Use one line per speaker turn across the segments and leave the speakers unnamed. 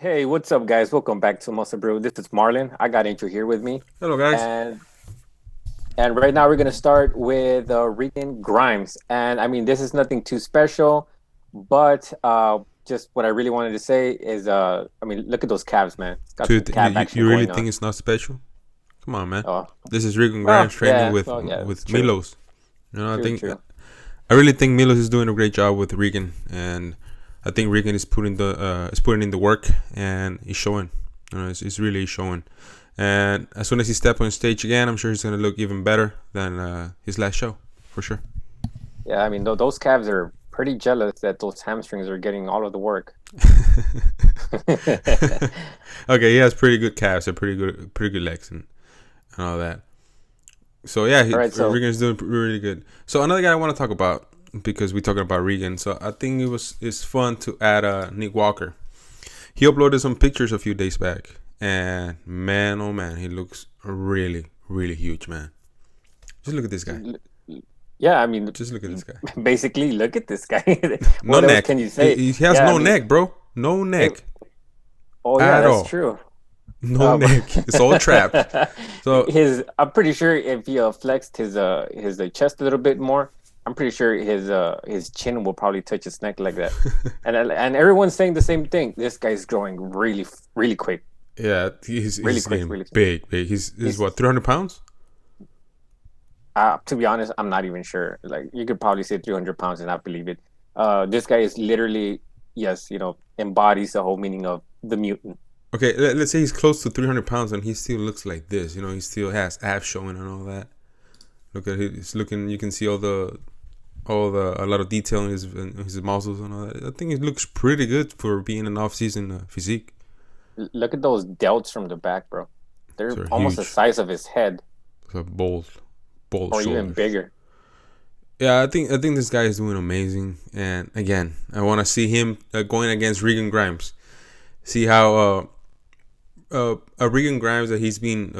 Hey, what's up, guys? Welcome back to MuscleBrew. This is Marlon. I got Intro here with me,
Hello, guys.
and right now we're gonna start with Regan Grimes. And I mean, this is nothing too special, but just what I really wanted to say is, I mean, look at those calves, man. It's got some
Dude, you,
calf
you
action
you really
going
think
on.
it's not special? Come on, man.
Oh,
This is Regan
well,
Grimes training
yeah,
with
well, yeah, it's
with
true,
Milos. I
true,
think
true.
I really think Milos is doing a great job with Regan, and I think Regan is putting in the work, and he's showing. It's really showing. And as soon as he steps on stage again, I'm sure he's gonna look even better than his last show, for sure.
Yeah, I mean, those calves are pretty jealous that those hamstrings are getting all of the work.
Okay, he has pretty good calves, and pretty good legs, and all that. So yeah,
All right, so
Regan's doing really good. So another guy I want to talk about because we're talking about Regan. So I think it's fun to add Nick Walker. He uploaded some pictures a few days back, and man, oh man, he looks really huge, man. Just look at this guy.
yeah, I mean,
Just look at this guy.
basically, look at this guy.
No
What else
neck.
can you say?
He has
Yeah, I
no
mean,
neck, bro. No
it,
neck
oh yeah,
at
that's
all.
true.
No
Um,
neck. It's all trapped. So
I'm pretty sure if he flexed his chest a little bit more, I'm pretty sure his chin will probably touch his neck like that. And everyone's saying the same thing. This guy's growing really quick,
yeah,
really
he's
quick,
getting
really quick.
big. He's
He's
what 300 pounds.
To be honest, I'm not even sure. Like you could probably say 300 pounds and not believe it. This guy is literally, yes, embodies the whole meaning of the mutant.
Okay, let's say he's close to 300 pounds and he still looks like this. He still has abs showing and all that. Look at it. It's looking. You can see a lot of detail in his muscles and all that. I think it looks pretty good for being an off-season physique.
Look at those delts from the back, bro. They're
So
almost the
huge.
size of his head,
So bold
or even
shoulders.
bigger.
Yeah, I think this guy is doing amazing. And again, I want to see him going against Regan Grimes. See how Regan Grimes that he's been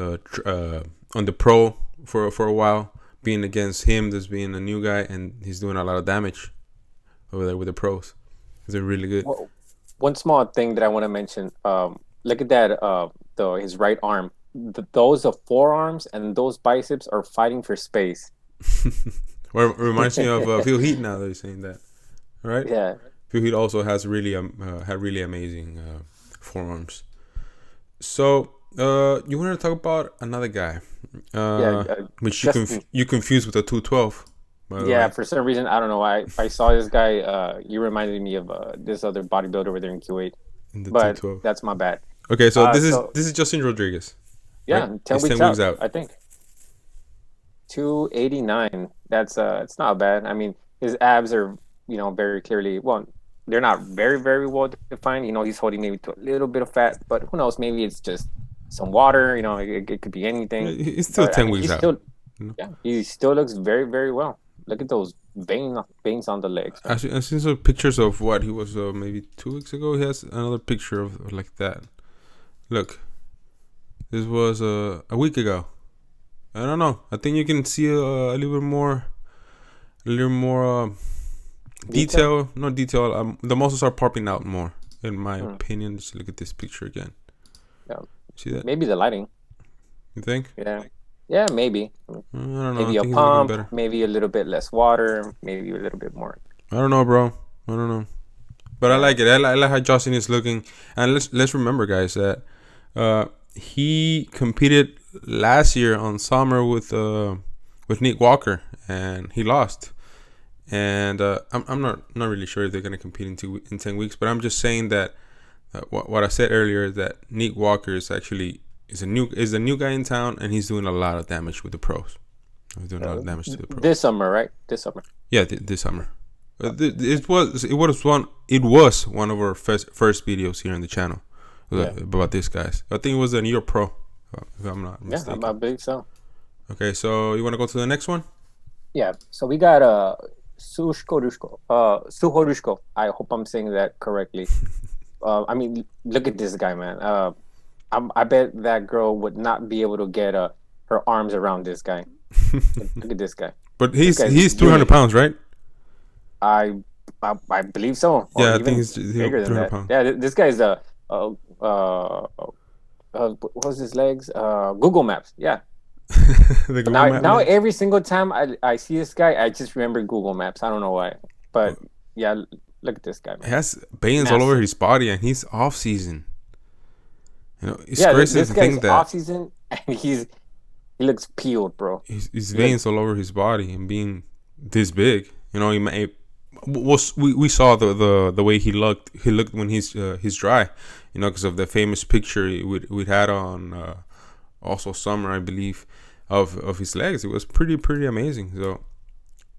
on the pro for a while, being against him, just being a new guy, and he's doing a lot of damage over there with the pros. He's doing really good.
Well, one small thing that I want to mention. Look at that. His right arm. Those forearms and those biceps are fighting for space.
Well, it reminds me of Phil Heath now that you're saying that. All right,
Yeah,
Phil Heath also has had really amazing forearms. So you want to talk about another guy,
yeah.
which
Justin.
you confused with a 212, by the
Yeah,
way,
for some reason I don't know why I saw this guy. You reminded me of this other bodybuilder over there in Kuwait,
in the
but
212.
that's my bad.
Okay, so
So
this is Justin Rodriguez, right?
yeah, 10
He's
weeks
10 weeks
out,
out.
I think. 289. That's it's not bad. I mean, his abs are, very clearly, well, they're not very well defined. He's holding maybe to a little bit of fat, but who knows, maybe it's just some water, it could be
Yeah,
anything.
he's still
But I
10
mean,
weeks
he's
out.
still
You know?
yeah, he still looks very well. Look at those veins on the legs, man.
I seen some pictures of what he was maybe 2 weeks ago. He has another picture of like that. Look, this was a week ago. I don't know. I think you can see a little more
Detail?
detail. Not detail. The muscles are popping out more, in my
Hmm.
opinion. Just look at this picture again.
Yeah,
See that?
maybe the lighting.
You think?
Yeah, yeah, maybe.
I don't know. I
Maybe a
think he's looking
pump,
better.
maybe a little bit less water, maybe a little bit more.
I don't know, bro. I don't know. But I
Yeah.
like it. I like how Justin is looking. And let's remember, guys, that he competed last year on summer with Nick Walker, and he lost. And I'm not really sure if they're gonna compete in 10 weeks. But I'm just saying that what I said earlier is that Nick Walker is a new guy in town, and he's doing a lot of damage with the pros. He's doing a lot of damage to the pros.
This summer, right? This summer.
Yeah, this summer. It was one of our first videos here on the channel
Yeah.
about these guys. I think it was a year pro, if I'm not
Yeah, I
mistaken.
believe so.
Okay, so you want to go to the next one?
Yeah. So we got Suhoruchko. I hope I'm saying that correctly. I mean, look at this guy, man. I bet that girl would not be able to get her arms around this guy. Look at this guy.
But
This
he's
guy's
he's 300
huge.
pounds, right?
I believe so, or
Yeah, I think
even
he's
bigger than
300
that.
pounds.
Yeah, this guy's uh, uh, what was his legs? Google Maps. Yeah.
The Google Map
Now
legs.
every single time I see this guy, I just remember Google Maps. I don't know why, but yeah, look at this guy,
He
man.
has veins all over
Massive.
his body, and he's off season. It's
Yeah,
crazy
this
to
guy's
think that
off season, and he looks peeled, bro.
his
He looks
veins all over his body and being this big. He may. We saw the way he looked when he's dry, because of the famous picture we'd had on also summer, I believe, of his legs. It was pretty amazing. So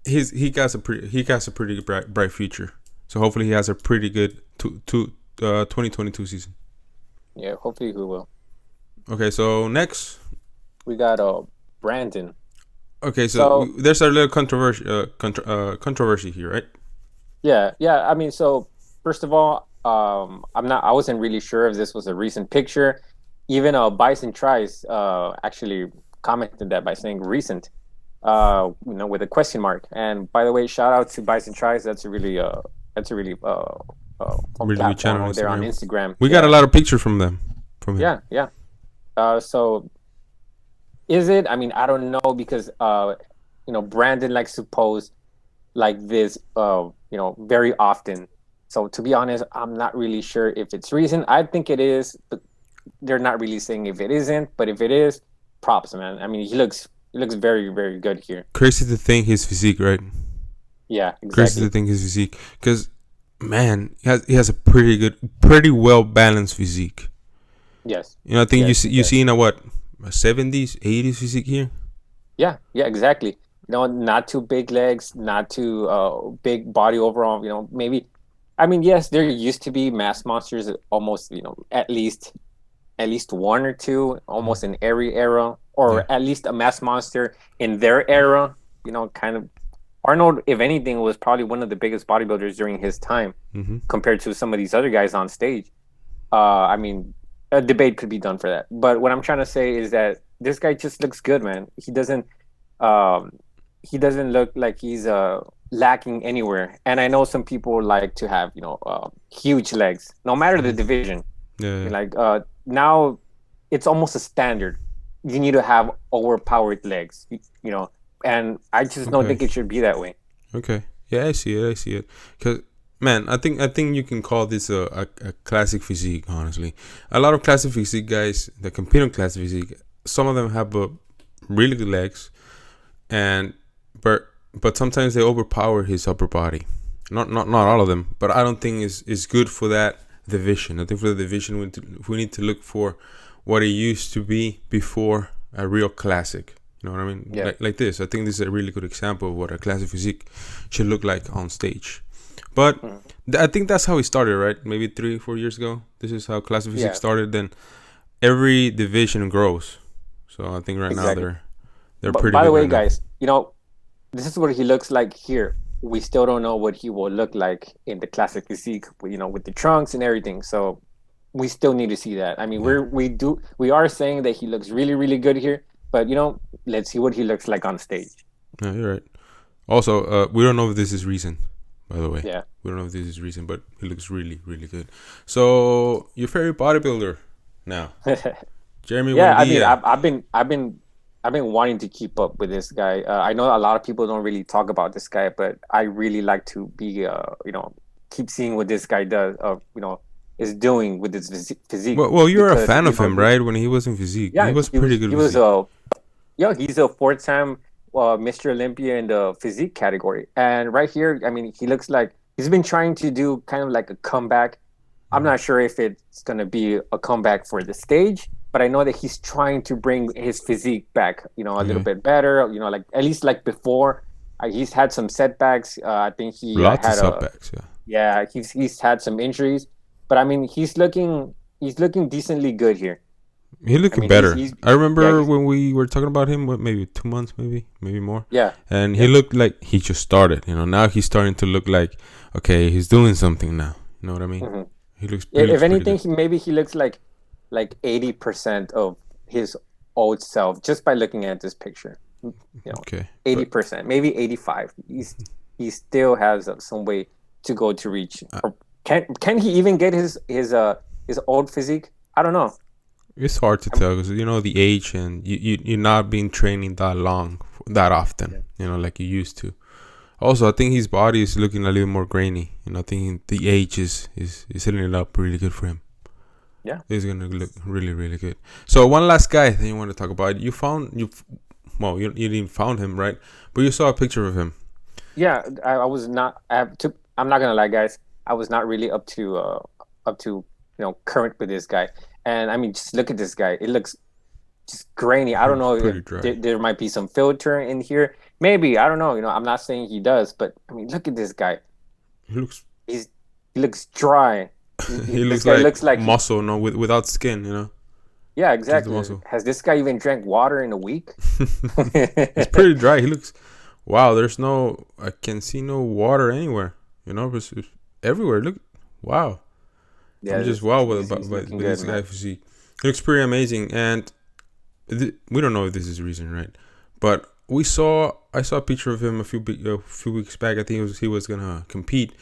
he has a pretty bright future. So hopefully he has a pretty good 2022 season.
yeah. Hopefully, he will.
Okay, so next.
We got Brandon.
Okay, so
So
there's a little controversy here, right?
yeah. I mean, so first of all, I wasn't really sure if this was a recent picture. Even Bison Tries actually commented that by saying recent, with a question mark. And by the way, shout out to Bison Tries. That's a really fun
Really good
platform
channel on
over there on
Instagram.
Instagram.
We got a
Yeah,
lot of pictures from them, from him.
yeah. So is it? I mean, I don't know because Brandon likes to post like this very often. So to be honest, I'm not really sure if it's recent. I think it is, but they're not really saying if it isn't. But if it is, props, man. I mean, he looks very, very good here.
Crazy to think his physique, right?
Yeah,
Crazy to
exactly.
think his physique, because man, he has a pretty well balanced physique.
Yes.
I think
Yes, he
you
does.
see in a what, a 70s, 80s physique here.
Yeah, exactly. Not too big legs, not too big body overall. Maybe. I mean, yes, there used to be mass monsters, almost, at least one or two,
Mhm.
almost in every era,
Yeah.
or at least a mass monster in their era. Kind of. Arnold, if anything, was probably one of the biggest bodybuilders during his time
Hmm.
compared to some of these other guys on stage. I mean, a debate could be done for that. But what I'm trying to say is that this guy just looks good, man. Um, he doesn't look like he's lacking anywhere. And I know some people like to have huge legs, no matter the
Hmm.
division.
Yeah,
I
yeah.
mean, like now it's almost a standard. You need to have overpowered legs, and I just don't
Okay.
think it should be that way.
Okay. Yeah, I see it. I see it. Cause man, I think you can call this a classic physique. Honestly, a lot of classic physique guys that compete on classic physique, some of them have really good legs, and but sometimes they overpower his upper body. Not all of them, but I don't think is good for that division. I think for the division we need to look for what it used to be before a real classic. You know what I mean?
Yeah.
Like this. I think this is a really good example of what a classic physique should look like on stage. But
Mhm.
I think that's how it started, right? Maybe 3 4 years ago. This is how classic physique
Yeah,
started. Then every division grows. So I think right now
exactly.
they're
But
pretty
by the
good
way,
right now.
guys, this is what he looks like here. We still don't know what he will look like in the classic physique, with the trunks and everything. So we still need to see that. I mean,
Yeah.
we are saying that he looks really, really good here, but let's see what he looks like on stage.
Yeah, you're right. Also, we don't know if this is recent, by the way.
Yeah.
We don't know if this is recent, but he looks really, really good. So, your favorite bodybuilder now, Jeremy
Yeah, I mean,
Buendia.
I've been wanting to keep up with this guy. I know a lot of people don't really talk about this guy, but I really like to keep seeing what this guy is doing with his physique
Well, you're a
because
fan of him, right? When he was in physique, he
yeah,
was
he
pretty
was
good
he was
physique.
he's a four-time Mr. Olympia in the physique category, and right here, I mean, he looks like he's been trying to do kind of like a comeback. I'm
Mhm.
not sure if it's going to be a comeback for the stage, but I know that he's trying to bring his physique back, a little
Okay.
bit better, like at least like before. He's had some setbacks. I think he
Lots of
had
setbacks, yeah.
yeah, he's had some injuries, but I mean, he's looking decently good here.
He
I
looking
mean, he's
better.
he's
I
yeah,
remember
he's
when we were talking about him, what, maybe 2 months, maybe more.
yeah,
And he
yeah.
looked like he just started. Now he's starting to look like, okay, he's doing something now. You know what I mean?
hmm
He
If
looks pretty
anything,
good.
maybe he looks like 80% of his old self just by looking at this picture.
Okay, but
80%, maybe 85. He still has some way to go to reach.
uh,
Or can he even get his his old physique. I don't know.
It's hard to
I'm,
tell because you know the age and you're not been training that long, that often.
yeah.
You know, like you used to. Also, I think his body is looking a little more grainy. You know, I think the age is hitting it up really good for him.
Yeah.
He's gonna look really really good. So one last guy that you want to talk about. Well, you didn't found him, right? But you saw a picture of him.
Yeah, I was not. I'm not gonna lie, guys. I was not really up to current with this guy. And I mean, just look at this guy. It looks just grainy. I
He
don't
looks
know if
pretty dry.
there might be some filter in here. Maybe I don't know. I'm not saying he does, but I mean, look at this guy.
He looks
He's he looks dry.
he
This
looks
guy
like
looks like
muscle, no, without skin. You know,
yeah,
just the
exactly.
muscle.
Has this guy even drank water in a week?
It's pretty dry. He looks. Wow, there's no. I can see no water anywhere. You know, it's everywhere. Look. Wow.
Yeah,
I'm just wow
he's
with
looking good,
this guy
man.
physique. He looks pretty amazing, and we don't know if this is the reason, right? But I saw a picture of him a few weeks back. I think he was gonna compete,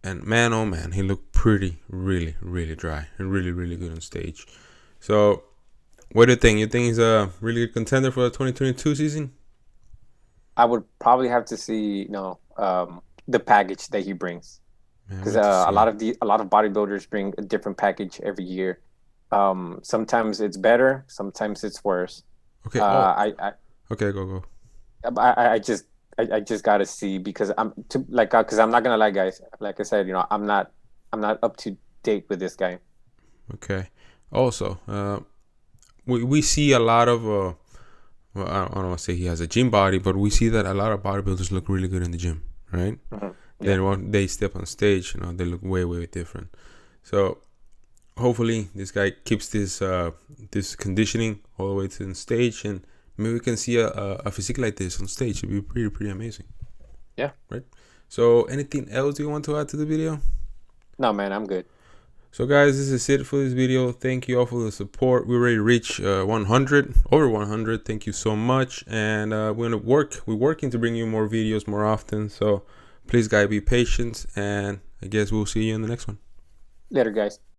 and man, oh man, he looked pretty, really, really dry and really, really good on stage. So, what do you think? You think he's a really good contender for the 2022 season?
I would probably have to see, the package that he brings.
Man,
Because
wait to see.
a lot of bodybuilders bring a different package every year. Sometimes it's better, sometimes it's worse.
Okay. Oh,
Uh, I
okay. Go.
I just gotta see because because I'm not gonna lie, guys. Like I said, I'm not up to date with this guy.
Okay. Also, we see a lot of well, I don't want to say he has a gym body, but we see that a lot of bodybuilders look really good in the gym, right?
Yeah,
Then when they step on stage, they look way way different. So hopefully this guy keeps this conditioning all the way to the stage, and maybe we can see a physique like this on stage. It'd be pretty amazing,
yeah.
right? So anything else you want to add to the video?
No, man, I'm good.
So guys, this is it for this video. Thank you all for the support. We already reached 100, over 100. Thank you so much. And we're working to bring you more videos more often. So please guys, be patient. And I guess we'll see you in the next one.
Later, guys.